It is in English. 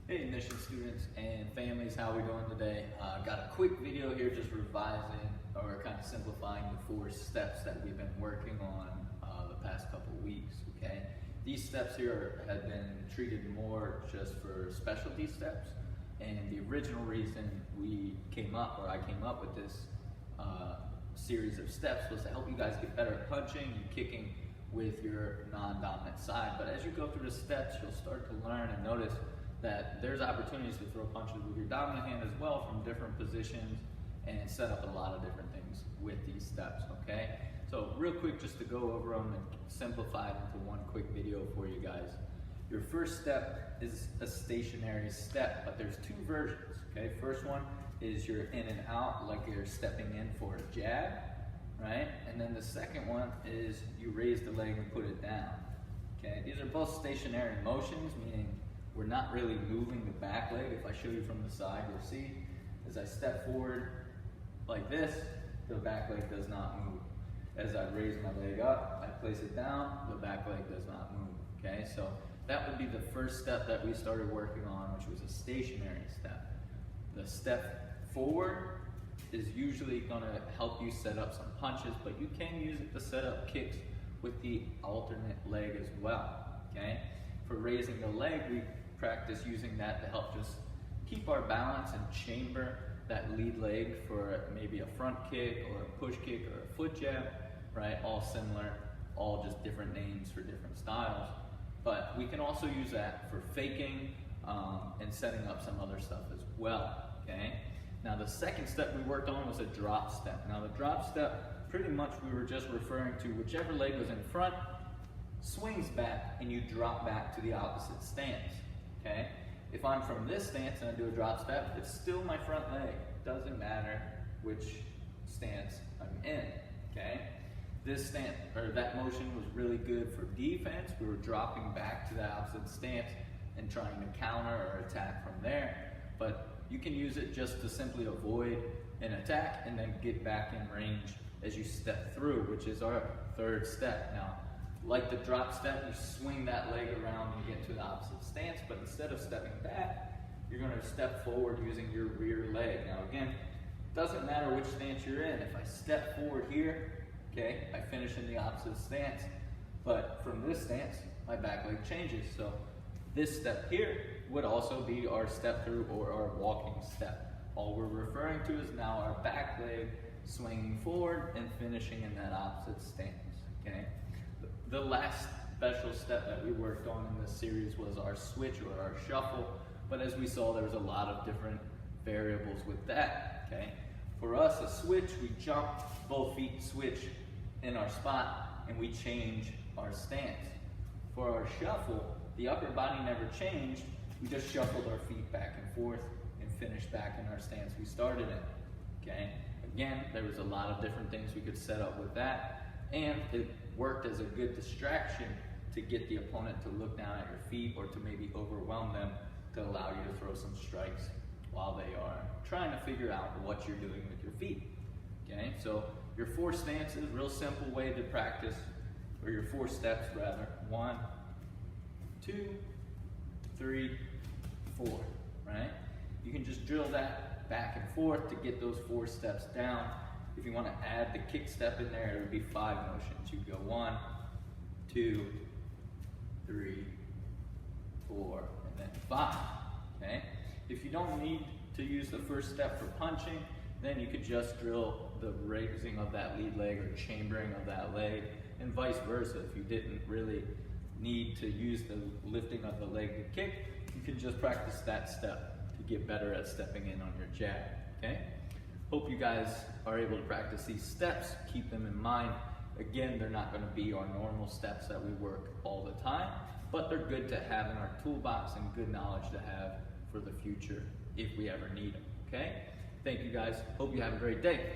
Hey Mission students and families, how we doing today? Got a quick video here just revising or kind of simplifying the 4 steps that we've been working on the past couple weeks, okay? These steps here have been treated more just for specialty steps, and the original reason I came up with this series of steps was to help you guys get better at punching and kicking with your non-dominant side. But as you go through the steps, you'll start to learn and notice that there's opportunities to throw punches with your dominant hand as well from different positions and set up a lot of different things with these steps, okay? So real quick, just to go over them and simplify it into one quick video for you guys. Your first step is a stationary step, but there's 2 versions, okay? First one is you're in and out, like you're stepping in for a jab, right? And then the second one is you raise the leg and put it down, okay? These are both stationary motions, meaning we're not really moving the back leg. If I show you from the side, you'll see as I step forward like this, the back leg does not move. As I raise my leg up, I place it down, the back leg does not move, okay? So that would be the first step that we started working on, which was a stationary step. The step forward is usually gonna help you set up some punches, but you can use it to set up kicks with the alternate leg as well, okay? For raising the leg, we practice using that to help just keep our balance and chamber that lead leg for maybe a front kick or a push kick or a foot jab, right? All similar, all just different names for different styles. But we can also use that for faking and setting up some other stuff as well, okay? Now the second step we worked on was a drop step. Now the drop step, pretty much we were just referring to whichever leg was in front, swings back and you drop back to the opposite stance, okay? If I'm from this stance and I do a drop step, it's still my front leg. Doesn't matter which stance I'm in, okay? This stance, or that motion was really good for defense. We were dropping back to the opposite stance and trying to counter or attack from there. But you can use it just to simply avoid an attack and then get back in range as you step through, which is our third step. Now, like the drop step, you swing that leg around and get to the opposite stance, but instead of stepping back, you're gonna step forward using your rear leg. Now again, doesn't matter which stance you're in. If I step forward here, okay, I finish in the opposite stance, but from this stance, my back leg changes. So this step here would also be our step through or our walking step. All we're referring to is now our back leg swinging forward and finishing in that opposite stance, okay? The last special step that we worked on in this series was our switch or our shuffle, but as we saw, there was a lot of different variables with that, okay? For us, a switch, we jump, both feet switch in our spot, and we change our stance. For our shuffle, the upper body never changed, we just shuffled our feet back and forth and finished back in our stance we started in, okay? Again, there was a lot of different things we could set up with that, and it worked as a good distraction to get the opponent to look down at your feet or to maybe overwhelm them to allow you to throw some strikes while they are trying to figure out what you're doing with your feet, okay? So your 4 stances, real simple way to practice, or your 4 steps rather. 1, 2, 3, 4, right? You can just drill that back and forth to get those 4 steps down. If you want to add the kick step in there, it would be 5 motions. You go 1, 2, 3, 4, and then 5, okay? If you don't need to use the first step for punching, then you could just drill the raising of that lead leg or chambering of that leg, and vice versa. If you didn't really need to use the lifting of the leg to kick, you can just practice that step to get better at stepping in on your jab, okay? Hope you guys are able to practice these steps. Keep them in mind. Again, they're not going to be our normal steps that we work all the time, but they're good to have in our toolbox and good knowledge to have for the future if we ever need them, okay? Thank you guys. Hope you have a great day.